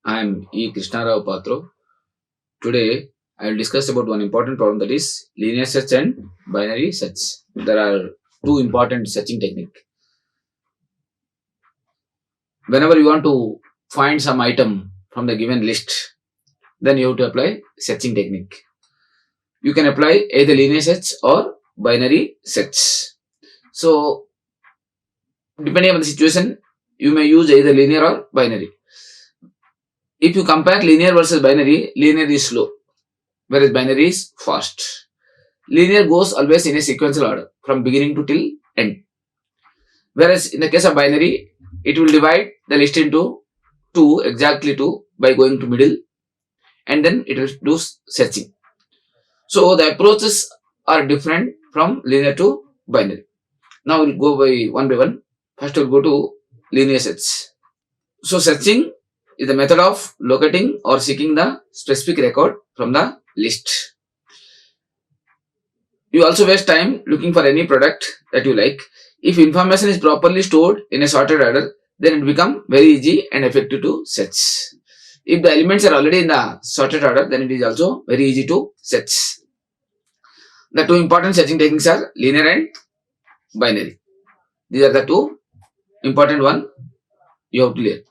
I am E. Krishnarao Patro. Today, I will discuss about one important problem, that is linear search and binary search. There are two important searching techniques. Whenever you want to find some item from the given list, then you have to apply searching technique. You can apply either linear search or binary search. So, depending on the situation, you may use either linear or binary. If you compare linear versus binary, linear is slow, whereas binary is fast. Linear goes always in a sequential order from beginning to till end. Whereas in the case of binary, it will divide the list into two, exactly two, by going to middle, and then it will do searching. So the approaches are different from linear to binary. Now we'll go by one. First we'll go to linear search. So searching is the method of locating or seeking the specific record from the list. You also waste time looking for any product that you like. If information is properly stored in a sorted order, then it becomes very easy and effective to search. If the elements are already in the sorted order, then it is also very easy to search. The two important searching techniques are linear and binary. These are the two important one you have to learn.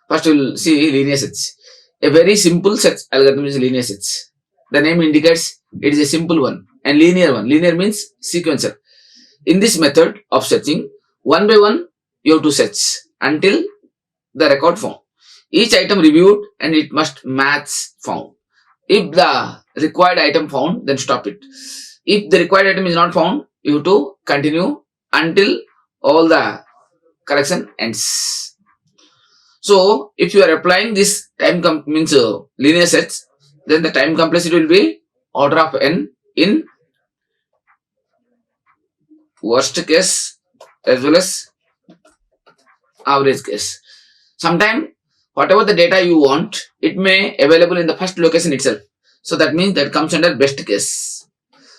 First, we will see linear search. A very simple search algorithm is linear search. The name indicates it is a simple one and linear one. Linear means sequential. In this method of searching, one by one you have to search until the record found. Each item reviewed and it must match found. If the required item found, then stop it. If the required item is not found, you have to continue until all the correction ends. So, if you are applying this linear search, then the time complexity will be order of n in worst case as well as average case. Sometimes whatever the data you want, it may available in the first location itself. So that means that comes under best case.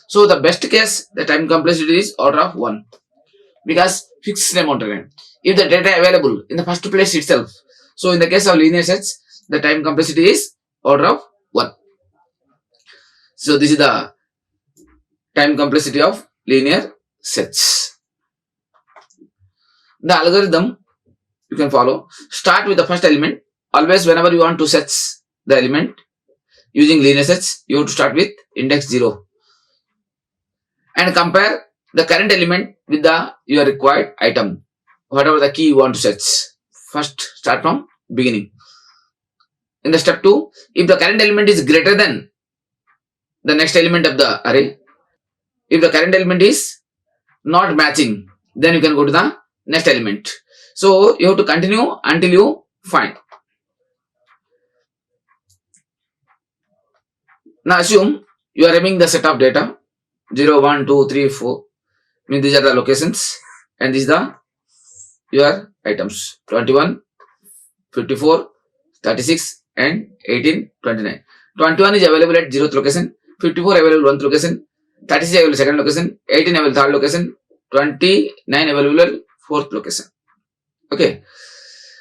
So the best case, the time complexity is order of 1 because fixed amount of time. If the data available in the first place itself, so in the case of linear search, the time complexity is order of 1. So this is the time complexity of linear search. The algorithm you can follow. Start with the first element. Always whenever you want to search the element using linear search, you have to start with index 0 and compare the current element with the your required item, whatever the key you want to search. First start from beginning. In the step 2, if the current element is greater than the next element of the array, if the current element is not matching, then you can go to the next element. So you have to continue until you find. Now assume you are having the set of data 0, 1, 2, 3, 4. Means these are the locations and these are your items 21, 54, 36 and 18, 29. 21 is available at 0th location, 54 available 1th location, 36 available 2nd location, 18 available 3rd location, 29 available 4th location. Okay.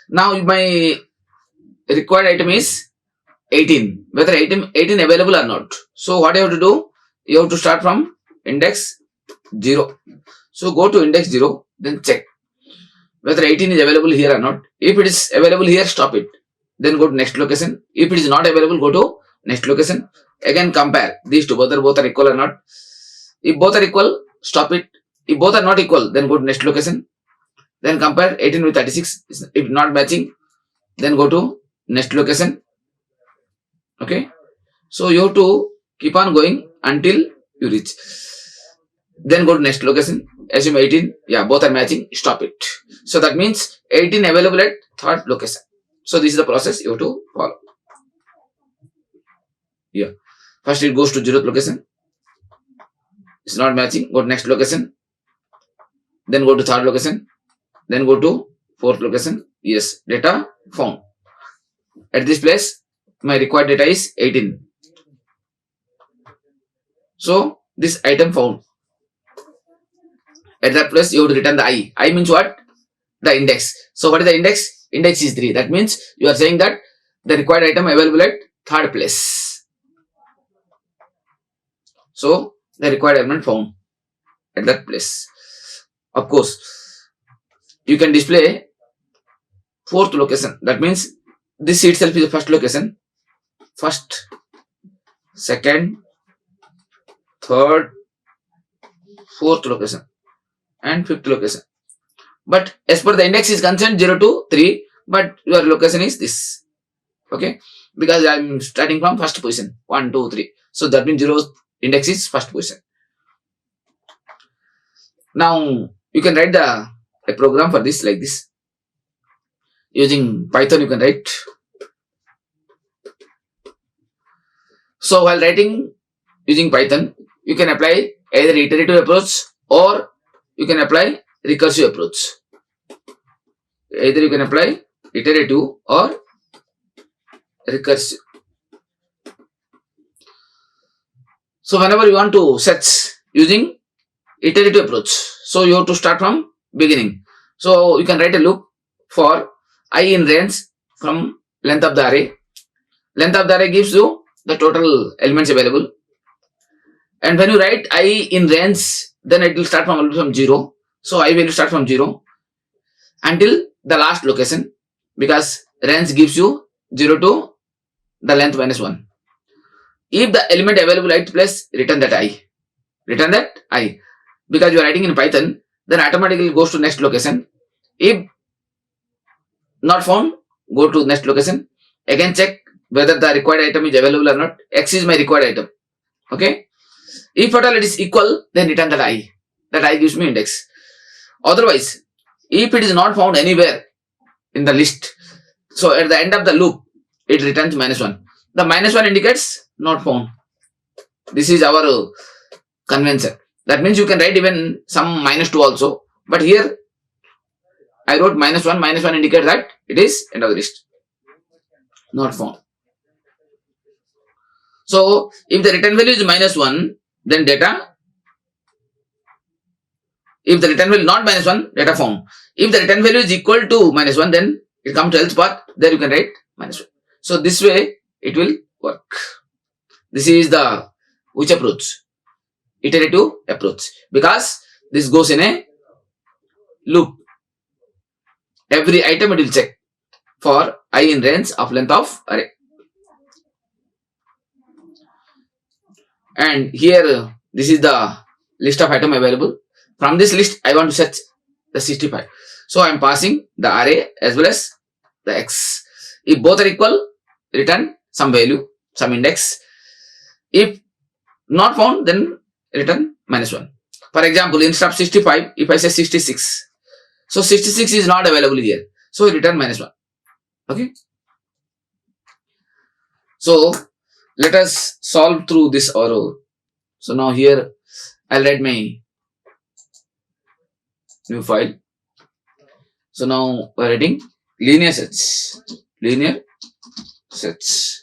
Now my required item is 18. Whether 18 available or not. So what you have to do? You have to start from index 0. So go to index 0, then check whether 18 is available here or not. If it is available here, stop it. Then go to next location. If it is not available, go to next location. Again compare these two, whether both are equal or not. If both are equal, stop it. If both are not equal, then go to next location. Then compare 18 with 36. If not matching, then go to next location. Okay. So you have to keep on going until you reach. Then go to next location. Assume 18. Yeah, both are matching. Stop it. So that means 18 available at 3rd location. So this is the process you have to follow. Yeah. First it goes to 0th location. It's not matching. Go to next location. Then go to 3rd location. Then go to 4th location. Yes, data found. At this place, my required data is 18. So this item found. At that place, you have to return the I. I means what? The index. So what is the index? index is 3. That means you are saying that the required item available at third place. So the required element found at that place. Of course, you can display fourth location. That means this itself is the first location. First, second, third, fourth location and fifth location. But as per the index is concerned 0 to 3, but your location is this. Okay, because I am starting from first position 1, 2, 3. So that means 0 index is first position. Now you can write a program for this like this. Using Python you can write. So while writing using Python, you can apply either iterative approach or you can apply recursive approach. Either you can apply iterative or recursive. So whenever you want to search using iterative approach, so you have to start from beginning. So you can write a loop for I in range from length of the array. Length of the array gives you the total elements available. And when you write I in range, then it will start from 0. So I will start from 0 until the last location, because range gives you 0 to the length minus 1. If the element available at place, return that I. Return that I. Because you are writing in Python, then automatically goes to next location. If not found, go to next location. Again check whether the required item is available or not. X is my required item. Okay. If at all it is equal, then return that I. That I gives me index. Otherwise, if it is not found anywhere in the list, so at the end of the loop, it returns minus 1. The minus 1 indicates not found. This is our convention. That means you can write even some minus 2 also. But here, I wrote minus 1. Minus 1 indicates that it is end of the list. Not found. So, if the return value is minus 1, then data. If the return value not minus 1, data found. If the return value is equal to minus 1, then it comes to else part. There you can write minus 1. So, this way it will work. This is the which approach? Iterative approach. Because this goes in a loop. Every item it will check for I in range of length of array. And here this is the list of item available. From this list I want to search the 65. So I am passing the array as well as the x. If both are equal, return some value, some index. If not found, then return minus 1. For example, instead of 65, if I say 66, so 66 is not available here. So return minus 1. Okay. So let us solve through this arrow. So now here I'll write my new file. So now we're writing linear search. Linear search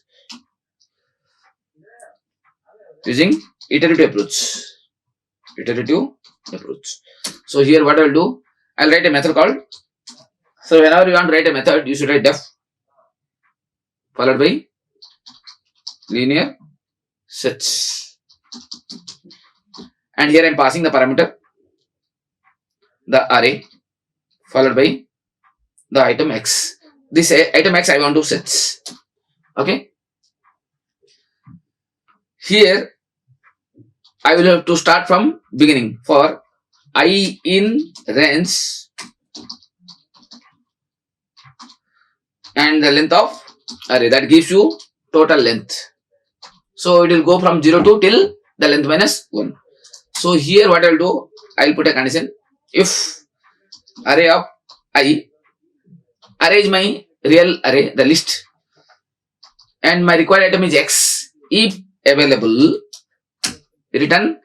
using iterative approach. Iterative approach. So here what I will do, I'll write a method called. So whenever you want to write a method, you should write def followed by linear search. And here I am passing the parameter, the array followed by the item x. This item x I want to search. Okay. Here I will have to start from beginning for I in range and the length of array, that gives you total length. So it will go from 0 to till the length minus 1. So here what I will do, I will put a condition. If array of I, array is my real array, the list, and my required item is x. If available, return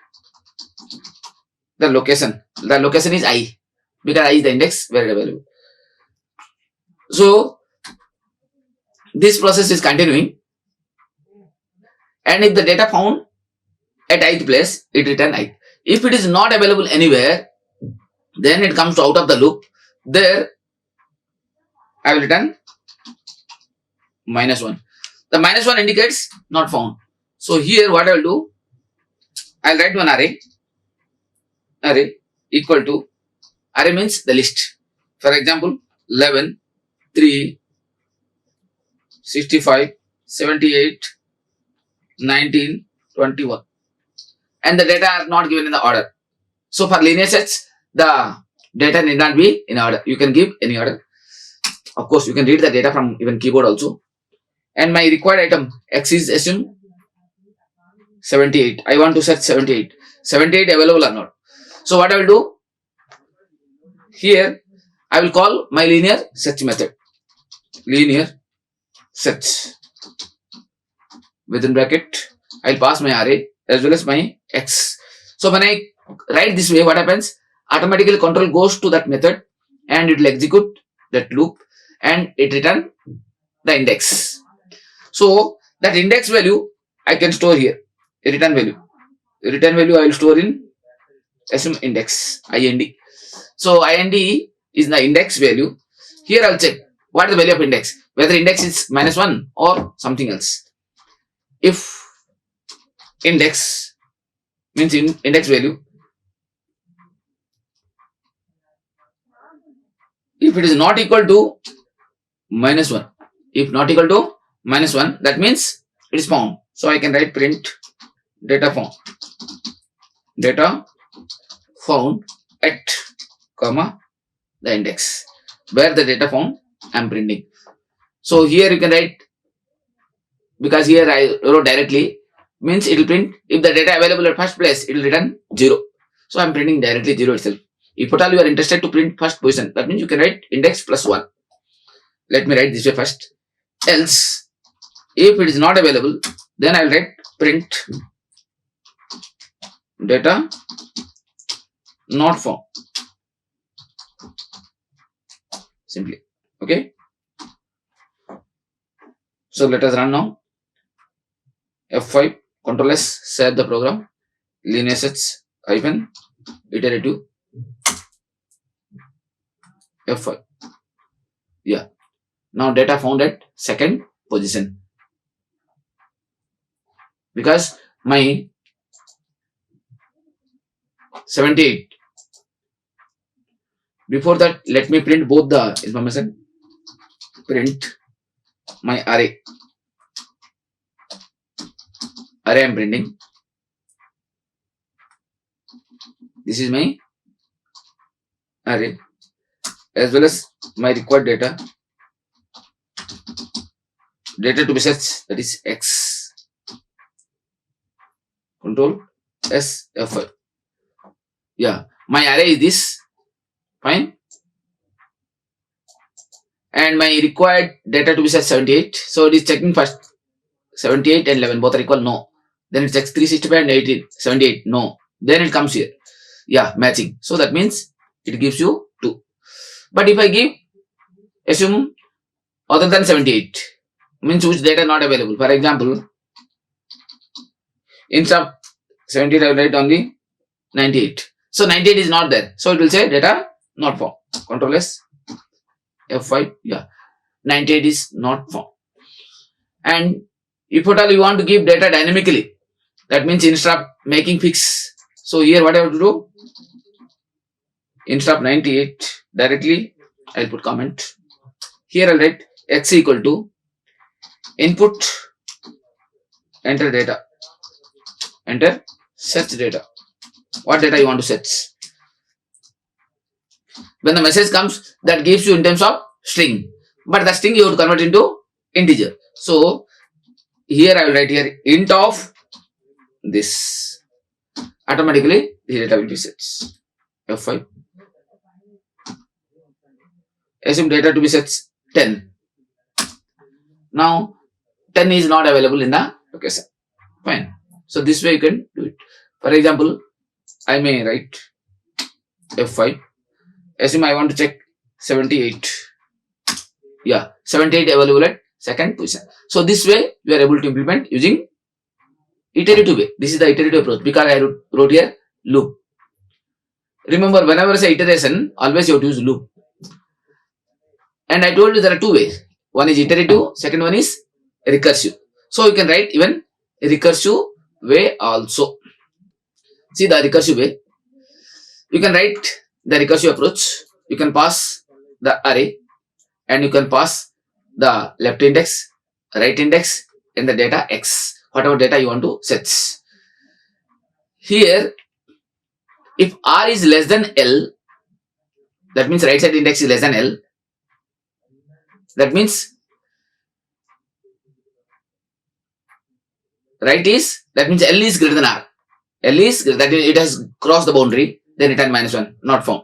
the location. The location is I, because I is the index where available. So this process is continuing, and if the data found at ith place, it return ith. If it is not available anywhere, then it comes out of the loop. There I will return -1. The -1 indicates not found. So here what I will do, I will write one array equal to, array means the list. For example, 11, 3, 65, 78, 19, 21. And the data are not given in the order. So for linear sets, the data need not be in order. You can give any order. Of course, you can read the data from even keyboard also. And my required item X is assume 78. I want to search 78. 78 available or not. So what I will do, here I will call my linear search method. Linear search. Within bracket, I will pass my array as well as my X. So when I write this way, what happens? Automatically control goes to that method and it will execute that loop and it return the index. So that index value I can store here. A return value. A return value I will store in assume index ind. So ind is the index value. Here I'll check what is the value of index, whether index is -1 or something else. If index means index value, if it is not equal to -1, if not equal to -1, that means it is found. So I can write print data found at comma the index, where the data found I am printing. So here you can write, because here I wrote directly, means it will print if the data available at first place, it will return 0. So I am printing directly 0 itself. If at all you are interested to print first position, that means you can write index +1. Let me write this way first. Else, if it is not available, then I will write print data not found. Simply. Okay. So let us run now. F5, Ctrl S, save the program. Linear search hyphen iterative. F5. Yeah. Now data found at second position. Because my 78. Before that, let me print both the information. Print my array. Array I am printing. This is my array as well as my required data. Data to be searched, that is X. Control S F5. Yeah, my array is this. Fine. And my required data to be searched 78. So it is checking first 78 and 11 both are equal. No. Then it checks 365 and 18. 78. No. Then it comes here. Yeah, matching. So that means it gives you 2. But if I give, assume other than 78, means which data not available. For example, instead of 78 I will write only 98. So 98 is not there. So it will say data not found. Control S F5. Yeah, 98 is not found. And if at all you want to give data dynamically, that means instead of making fix. So here what I have to do, instead of 98 directly I will put comment. Here I will write X equal to input, enter data, enter search data. What data you want to search? When the message comes, that gives you in terms of string, but the string you have to convert into integer. So here I will write here int of this. Automatically the data will be searched. F5. Assume data to be searched 10. Now 10 is not available in the location. Fine. So this way you can do it. For example, I may write F5. Assume I want to check 78. Yeah, 78 available at second position. So this way you are able to implement using iterative way. This is the iterative approach because I wrote here loop. Remember, whenever I say iteration, always you have to use loop. And I told you there are two ways. One is iterative, second one is recursive. So you can write even recursive way also. See the recursive way. You can write the recursive approach. You can pass the array and you can pass the left index, right index, and the data x, whatever data you want to set. Here, if r is less than l, that means right side index is less than l. That means right is, that means l is greater than r. L is greater, that is, it has crossed the boundary, then return -1, not found.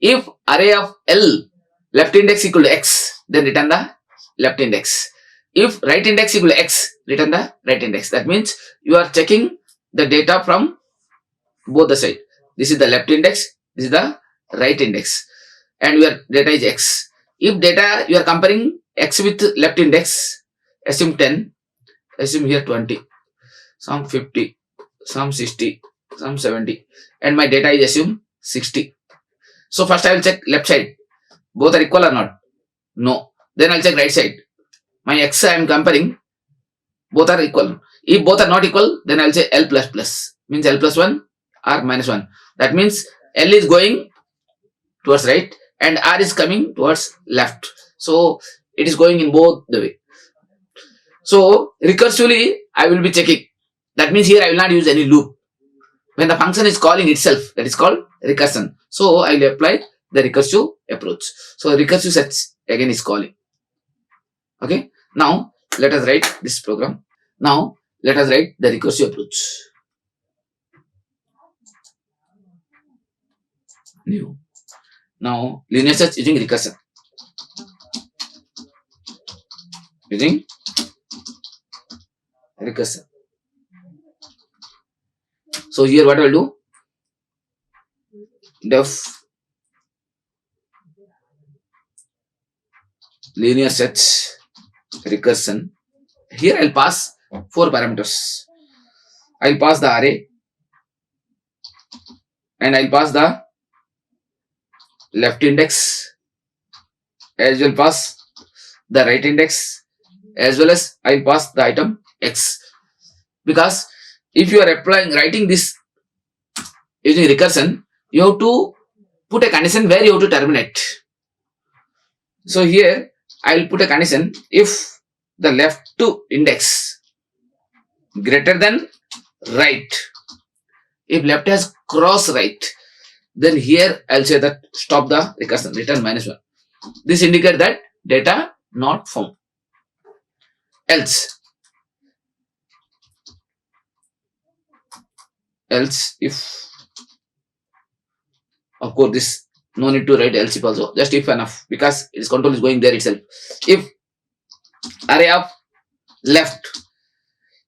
If array of l left index equal to x, then return the left index. If right index equal to x, return the right index. That means you are checking the data from both the side. This is the left index, this is the right index, and your data is x. If data you are comparing x with left index, assume 10, assume here 20, some 50, some 60, some 70, and my data is assume 60. So first I will check left side, both are equal or not? No. Then I'll check right side. My x I am comparing, both are equal. If both are not equal, then I'll say L plus plus, means L plus 1 or -1. That means L is going towards right and R is coming towards left. So it is going in both the way. So recursively I will be checking. That means here I will not use any loop. When the function is calling itself, that is called recursion. So I will apply the recursive approach. So recursive sets again is calling. Okay. Now let us write this program. Now let us write the recursive approach. New. Now linear search using recursion. Using recursion. So here what I will do? Def linear search recursion. Here I'll pass 4 parameters. I'll pass the array and I'll pass the left index, as well pass the right index, as well as I'll pass the item x. Because if you are writing this using recursion, you have to put a condition where you have to terminate. So here I will put a condition if the left to index greater than right. If left has cross right, then here I'll say that stop the recursion, return -1. This indicates that data not found. Else if, of course this no need to write else if also, just if enough, because its control is going there itself. If array of left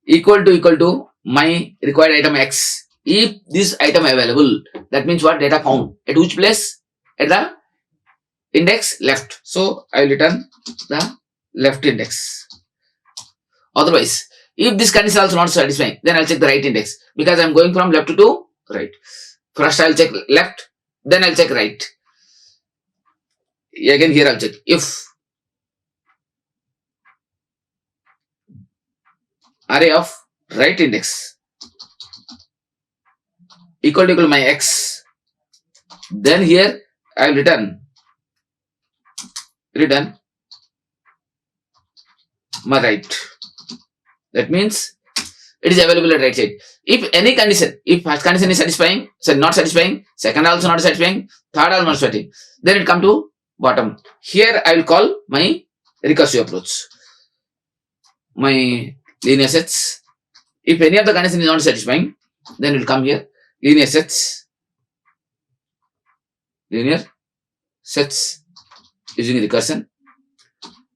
equal to my required item x, if this item available, that means what? Data found at which place? At the index left. So I will return the left index. Otherwise, if this condition is also not satisfying, then I'll check the right index, because I'm going from left to right. First I'll check left, then I'll check right. Again here I'll check if array of right index equal to my x, then here I will return my right. That means it is available at right side. If any condition, if first condition is satisfying, not satisfying, second also not satisfying, third also not satisfying, then it come to bottom. Here I will call my recursive approach, my linear sets. If any of the condition is not satisfying, then it will come here, linear sets using recursion.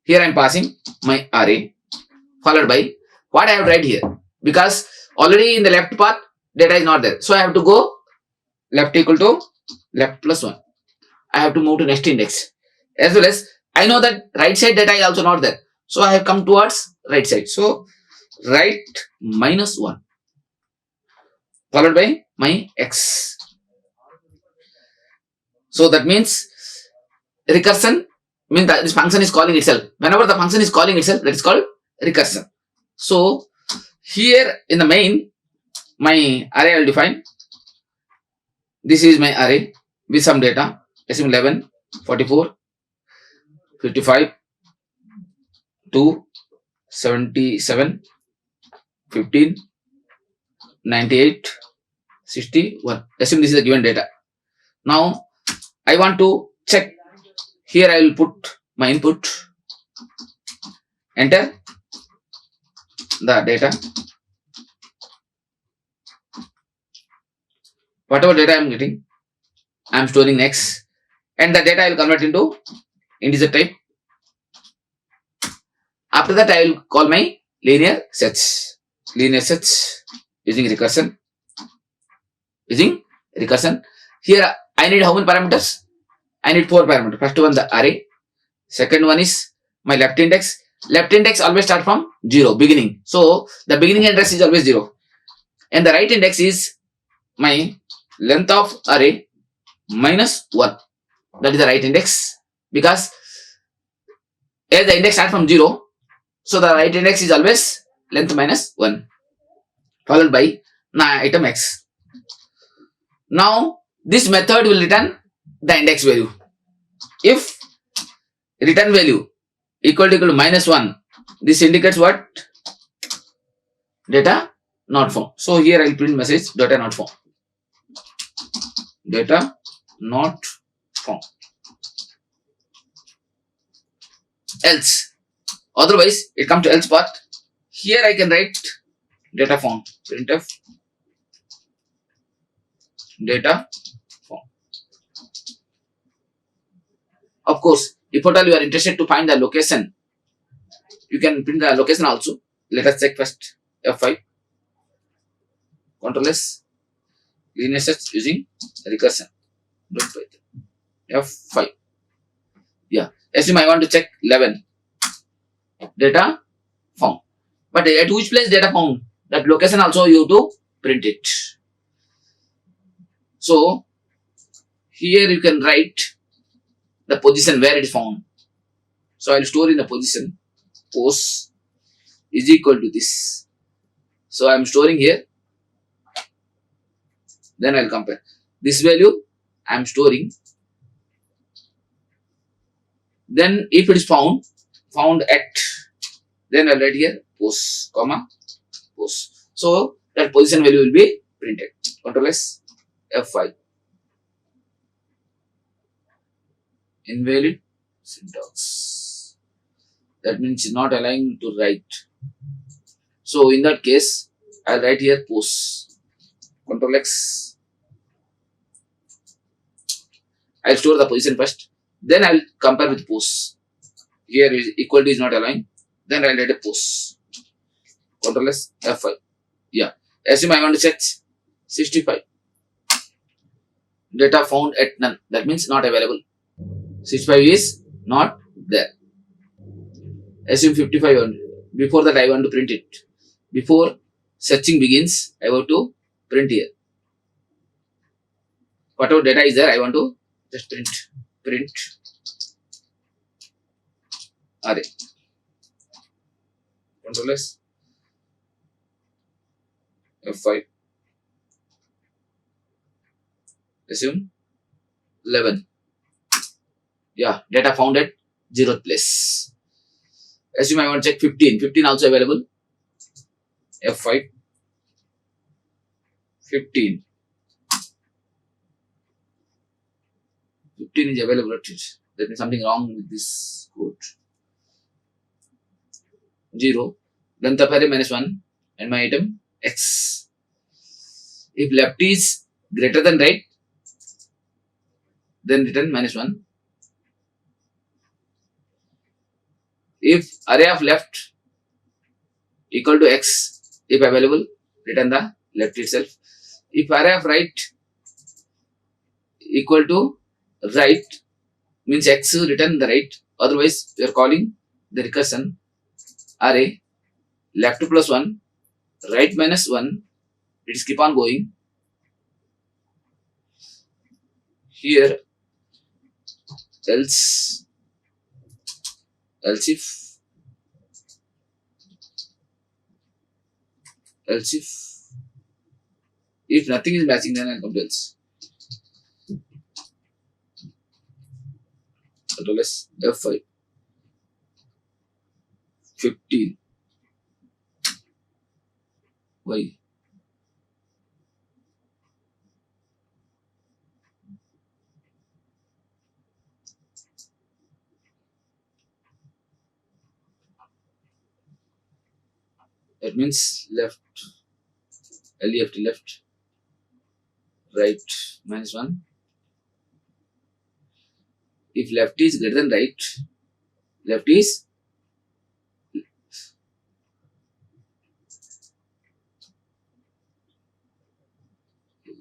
Here I am passing my array followed by what I have tried here, because already in the left part data is not there, so I have to go left equal to left plus 1. I have to move to next index, as well as I know that right side data is also not there, so I have come towards right side. So right -1 followed by my x. So that means recursion means that this function is calling itself. Whenever the function is calling itself, that is called recursion. So here in the main, my array I will define. This is my array with some data. Assume 11, 44, 55, 2, 77, 15, 98, 61. Assume this is the given data. Now I want to check. Here I will put my input, enter the data, whatever data I am getting, I am storing next, and the data I will convert into integer type. After that I will call my linear search using recursion. Here I need how many parameters? I need 4 parameters. First one the array, second one is my left index. Left index always start from 0 beginning, so the beginning address is always 0, and the right index is my length of array minus 1. That is the right index, because as the index starts from 0, so the right index is always length minus 1, followed by item x. Now this method will return the index value. If return value equal to minus 1, this indicates what? Data not found. So here I will print message data not found. Data not found. Else. Otherwise, it comes to else part. Here I can write data found. Printf data found. Of course, if at all you are interested to find the location, you can print the location also. Let us check first. F5. Ctrl S. Linear search using recursion. F5. Yeah. Assume I want to check 11. Data found. But at which place data found? That location also you have to print it. So here you can write the position where it is found. So I will store in the position pos is equal to this. So I am storing here. Then I will compare. This value I am storing. Then if it is found at, then I will write here pos, comma, pos. So that position value will be printed. Ctrl S, F5. Invalid syntax. That means not allowing to write. So in that case, I will write here pos. Ctrl X. I will store the position first. Then I will compare with pos. Here is equal to is not allowing. Then I will write a pos. Ctrl S, F5. Yeah. Assume I want to check 65. Data found at none. That means not available. 65 is not there. Assume 55 only. Before that I want to print it. Before searching begins, I want to print here. Whatever data is there, I want to just print. Print array. Ctrl S, F5. Assume 11. Yeah, data found at 0th place. Assume I want to check 15. 15 also available. F5. 15. 15 is available at it. There is something wrong with this code. 0. Length of array minus 1. And my item x. If left is greater than right, then return minus 1. If array of left equal to x, if available, return the left itself. If array of right equal to right, means x, return the right. Otherwise, we are calling the recursion array left plus 1, right minus 1. It is keep on going. Here else else if nothing is matching, then I'll come to else. Control S, F5, 15. Why? That means left, left, left, right, -1. If left is greater than right, left is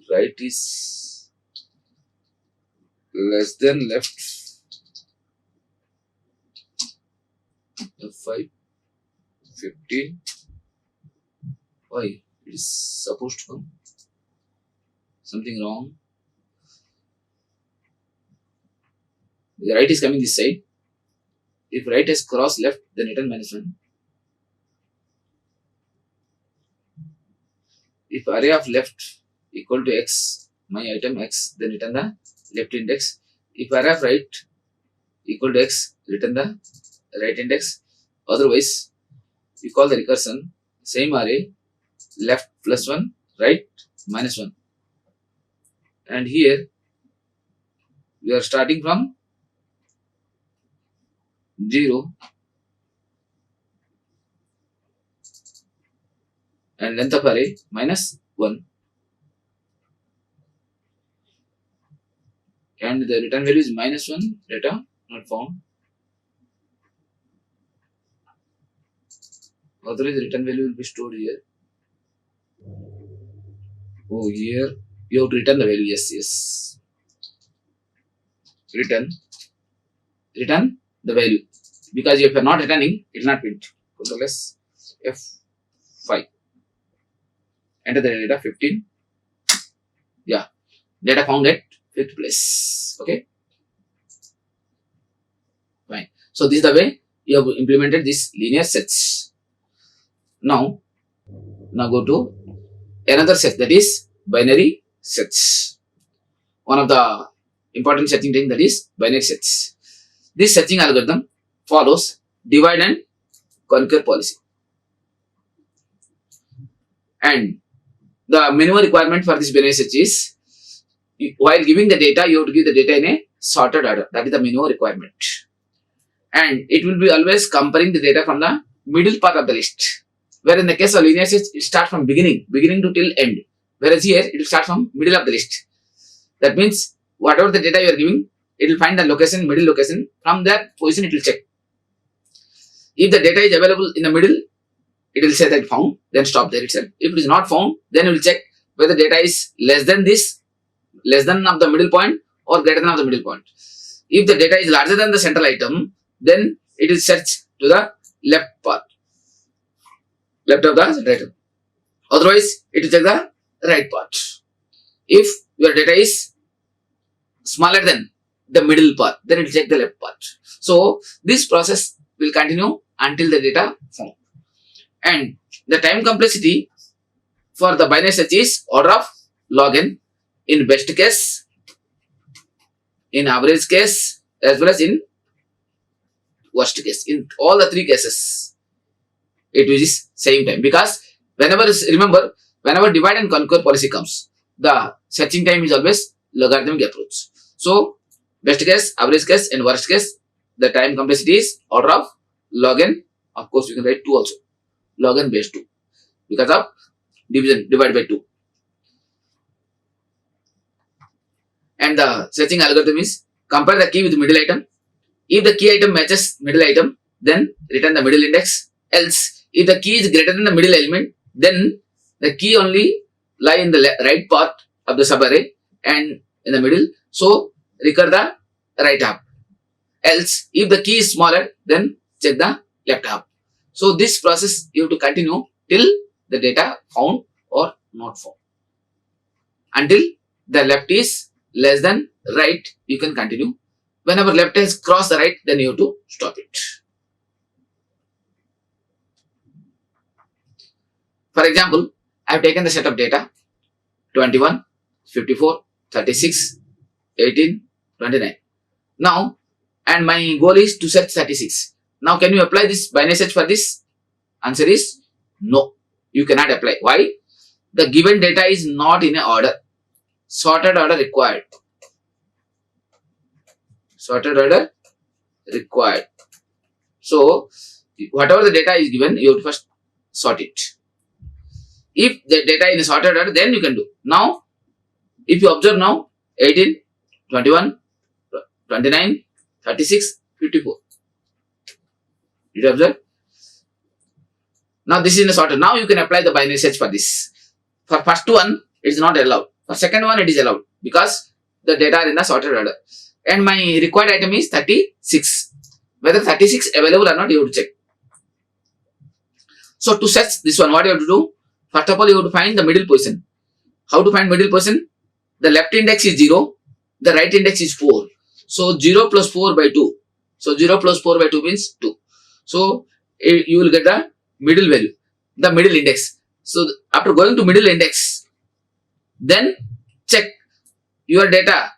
right is less than left. F5, 15. Why? It is supposed to come. Something wrong. The right is coming this side. If right has crossed left, then return -1. If array of left equal to x, my item x, then return the left index. If array of right equal to x, return the right index. Otherwise, we call the recursion same array, left +1, right -1. And here we are starting from 0 and length of array -1, and the return value is -1, data not found. Otherwise, the return value will be stored here. Oh, here you have to return the value. Yes. Return the value, because if you are not returning, it will not print. Control S, F5. Enter the data 15. Yeah, data found at 5th place. Okay, fine. So this is the way you have implemented these linear sets. Now go to another set, that is binary sets. One of the important setting thing, that is binary sets. This setting algorithm follows divide and conquer policy. And the minimum requirement for this binary set is, while giving the data, you have to give the data in a sorted order. That is the minimum requirement. And it will be always comparing the data from the middle part of the list. Where in the case of linear sets, it starts from beginning to till end. Whereas here, it will start from middle of the list. That means, whatever the data you are giving, it will find the location, middle location. From that position, it will check. If the data is available in the middle, it will say that found, then stop there itself. If it is not found, then it will check whether data is less than of the middle point, or greater than of the middle point. If the data is larger than the central item, then it will search to the left part, left of the central item. Otherwise, it will check the right part. If your data is smaller than the middle part, then it will check the left part. So this process will continue until the data found. And the time complexity for the binary search is order of log n, in best case, in average case, as well as in worst case. In all the three cases, it uses same time, because whenever divide and conquer policy comes, the searching time is always logarithmic approach. So best case, average case, and worst case, the time complexity is order of log n. Of course, you can write 2 also. Log n base 2, because of division, divide by 2. And the searching algorithm is compare the key with middle item. If the key item matches middle item, then return the middle index. Else, if the key is greater than the middle element, then the key only lie in the right part of the subarray and in the middle. So recur the right half. Else, if the key is smaller, then check the left half. So this process you have to continue till the data found or not found. Until the left is less than right, you can continue. Whenever left has crossed the right, then you have to stop it. For example, I have taken the set of data 21, 54, 36, 18, 29. Now, and my goal is to set 36. Now, can you apply this binary search for this? Answer is no. You cannot apply. Why? The given data is not in a order. Sorted order required. Sorted order required. So, whatever the data is given, you have to first sort it. If the data is in a sorted order, then you can do. Now, if you observe now, 18, 21, 29, 36, 54. Did you observe? Now, this is in a sorted. Now, you can apply the binary search for this. For first one, it is not allowed. For second one, it is allowed because the data are in the sorted order. And my required item is 36. Whether 36 available or not, you have to check. So, to search this one, what you have to do? First of all, you have to find the middle position. How to find middle position? The left index is 0. The right index is 4. So, 0 plus 4 by 2. So, 0 plus 4 by 2 means 2. So, you will get the middle value, the middle index. So, after going to middle index, then check your data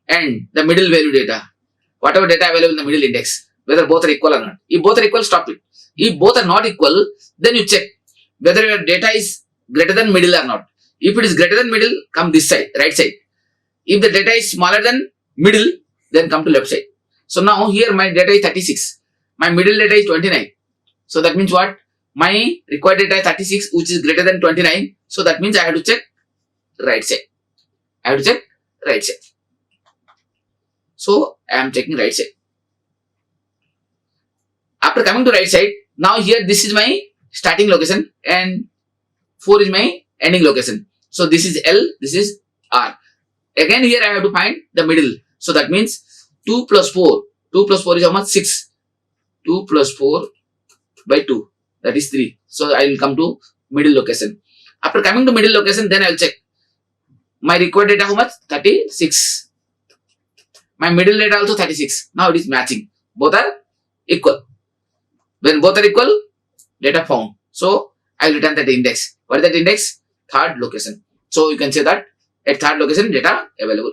and the middle value data. Whatever data available in the middle index, whether both are equal or not. If both are equal, stop it. If both are not equal, then you check whether your data is greater than middle or not. If it is greater than middle, come this side, right side. If the data is smaller than middle, then come to left side. So now here my data is 36. My middle data is 29. So that means what? My required data is 36, which is greater than 29. So that means I have to check right side. I have to check right side. So I am checking right side. After coming to right side, now here this is my starting location and 4 is my ending location. So this is L, this is R. Again here I have to find the middle. So that means 2 plus 4. 2 plus 4 is how much? 6. 2 plus 4 by 2. That is 3. So I will come to middle location. After coming to middle location, then I will check. My required data how much? 36. My middle data also 36. Now it is matching. Both are equal. When both are equal, data found. So I will return that index. What is that index? Third location. So you can say that at third location data available.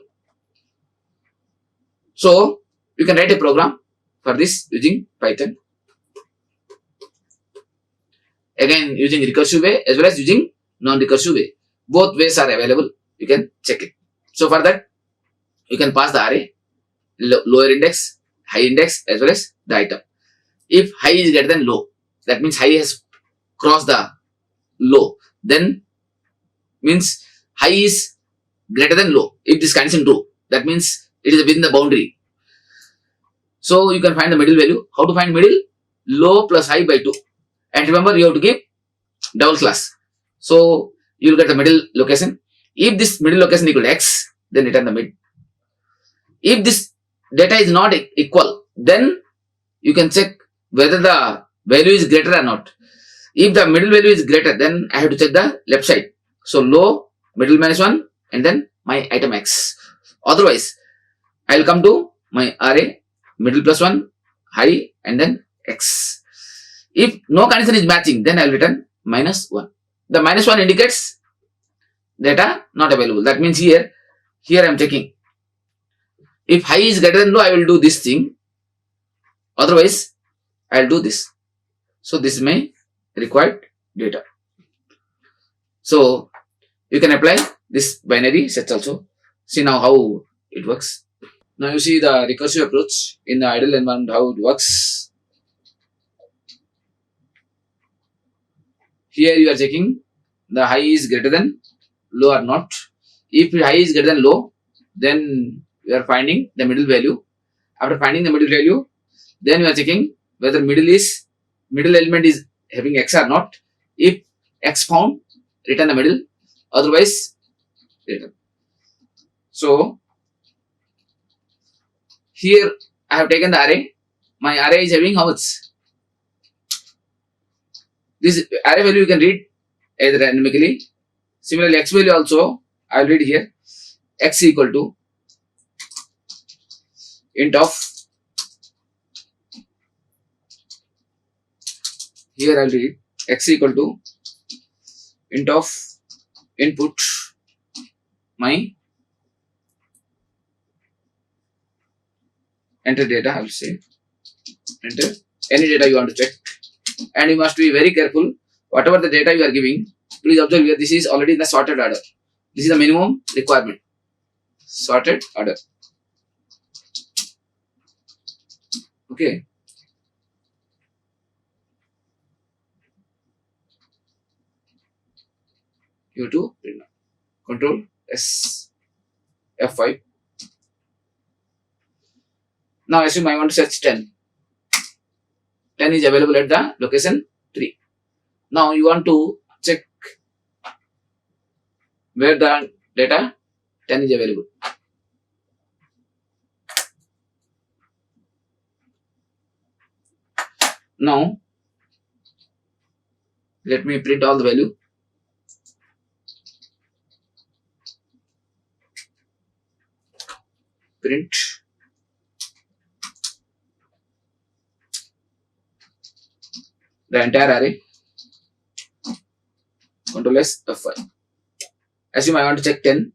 So you can write a program for this using Python. Again using recursive way as well as using non-recursive way. Both ways are available. You can check it. So for that, you can pass the array, lower index, high index as well as the item. If high is greater than low, that means high has crossed the low. Then means high is greater than low. If this condition true, that means it is within the boundary. So you can find the middle value. How to find middle? Low plus high by 2. And remember, you have to give double class. So you will get the middle location. If this middle location equal to x, then return the mid. If this data is not equal, then you can check whether the value is greater or not. If the middle value is greater, then I have to check the left side. So low, middle minus 1, and then my item x. Otherwise, I will come to my array, middle plus 1, high, and then x. If no condition is matching, then I will return minus 1. The minus 1 indicates data not available. That means here I am checking. If high is greater than low, I will do this thing. Otherwise, I will do this. So this is my required data. So you can apply this binary search also. See now how it works. Now you see the recursive approach in the idle environment, how it works. Here you are checking the high is greater than low or not. If high is greater than low, then you are finding the middle value. After finding the middle value, then you are checking whether middle element is having x or not. If x found, return the middle. Otherwise, return. So here I have taken the array. My array is having how much? This array value you can read either dynamically. Similarly, x value also I will read here. X equal to int of, here I will read x equal to int of input my enter data. I will say enter any data you want to check, and you must be very careful. Whatever the data you are giving, please observe here. This is already in the sorted order. This is the minimum requirement. Sorted order. Okay. U2 Control S F5. Now assume I want to search 10. 10 is available at the location 3. Now you want to check where the data 10 is available. Now let me print all the value. Print the entire array. Control S F5. Assume I want to check 10.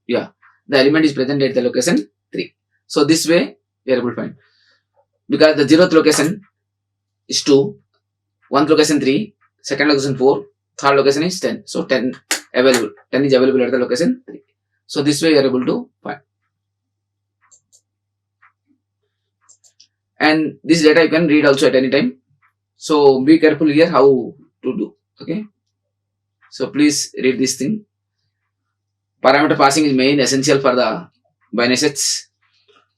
Yeah, the element is present at the location 3. So this way we are able to find, because the 0th location is 2, 1th location 3, 2nd location 4, 3rd location is 10. So 10 available. 10 is available at the location 3. So this way we are able to find. And this data you can read also at any time. So be careful here how to do. Okay. So please read this thing. Parameter passing is main essential for the binary sets.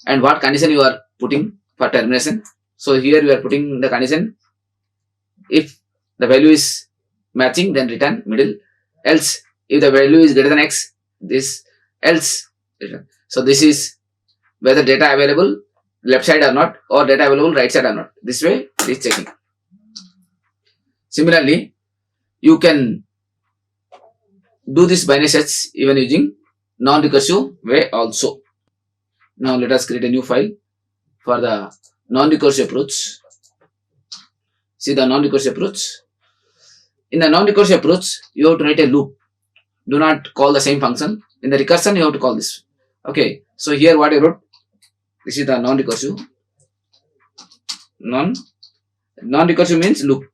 And what condition you are putting for termination. So here we are putting the condition. If the value is matching, then return middle. Else, if the value is greater than x, this else return. So this is whether data available left side or not, or data available right side or not. This way it is checking. Similarly, you can do this binary search even using non-recursive way also. Now let us create a new file for the non-recursive approach. See the non-recursive approach. In the non-recursive approach, you have to write a loop. Do not call the same function. In the recursion, you have to call this. Okay. So here what I wrote, this is the non-recursive. Non-recursive means loop.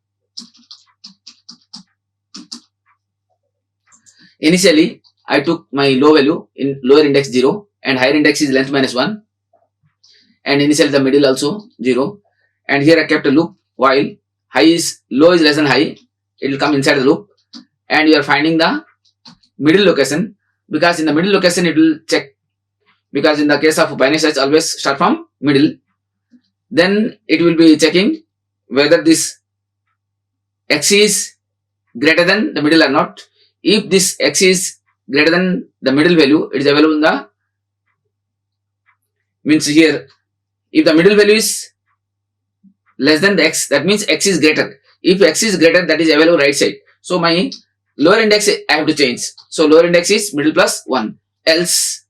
Initially, I took my low value in lower index 0 and higher index is length minus 1, and initially the middle also 0, and here I kept a loop while low is less than high, it will come inside the loop, and you are finding the middle location, because in the middle location it will check, because in the case of binary search always start from middle. Then it will be checking whether this x is greater than the middle or not. If this x is greater than the middle value, it is available in the, means here, if the middle value is less than the x, that means x is greater. If x is greater, that is available right side. So my lower index I have to change. So lower index is middle plus 1. Else,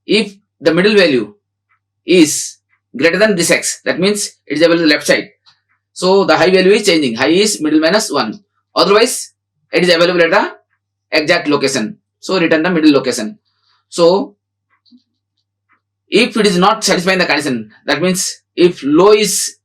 if the middle value is greater than this x, that means it is available left side. So the high value is changing. High is middle minus 1. Otherwise, it is available at the exact location. So return the middle location. So if it is not satisfying the condition, that means if low is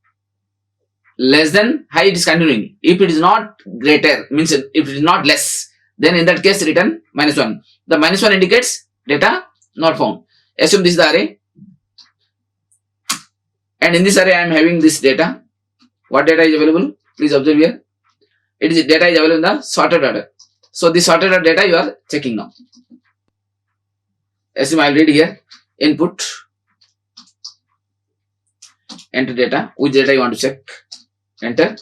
less than high, it is continuing. If it is not greater, means if it is not less, then in that case return minus 1. The minus 1 indicates data not found. Assume this is the array, and in this array I am having this data. What data is available? Please observe here. It is data is available in the sorted order. So the sorted order data you are checking now. Assume I will read here. Input, enter data. Which data you want to check? Enter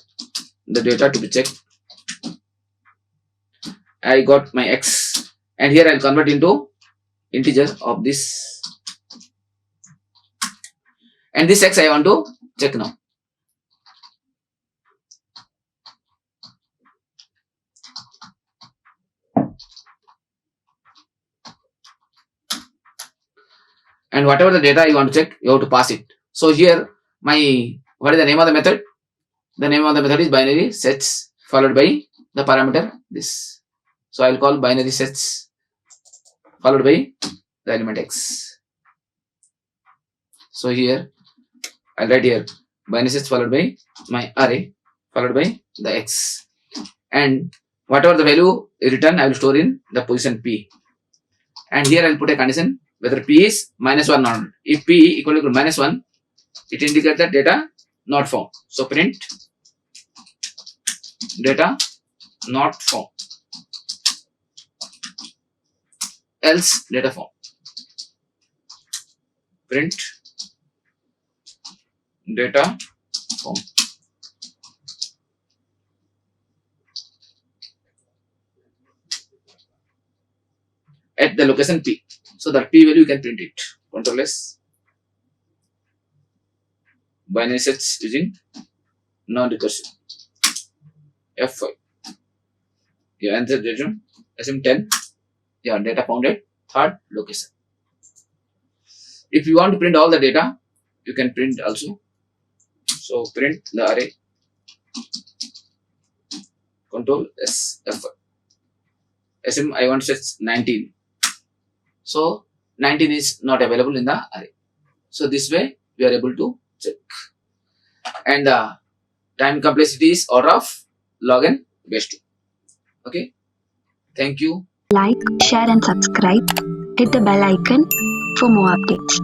the data to be checked. I got my x, and here I will convert into integer of this, and this x I want to check now. And whatever the data you want to check, you have to pass it. So here what is the name of the method? The name of the method is binary search followed by the parameter this. So I'll call binary sets followed by the element x. So here I'll write here binary sets followed by my array followed by the x, and whatever the value return I will store in the position p, and here I'll put a condition whether p is -1 or not. If p equal to -1, it indicates that data not found. So print data not found, else data found. Print data found. At the location p. So that p value you can print it. Control S. Binary sets using non-recursive. F5. Your answer data assume 10. Your data found at third location. If you want to print all the data, you can print also. So print the array. Control S F5. Assume I want to set 19. So 19 is not available in the array. So this way we are able to check. And the time complexity is order of log n base 2. Okay. Thank you. Like, share and subscribe. Hit the bell icon for more updates.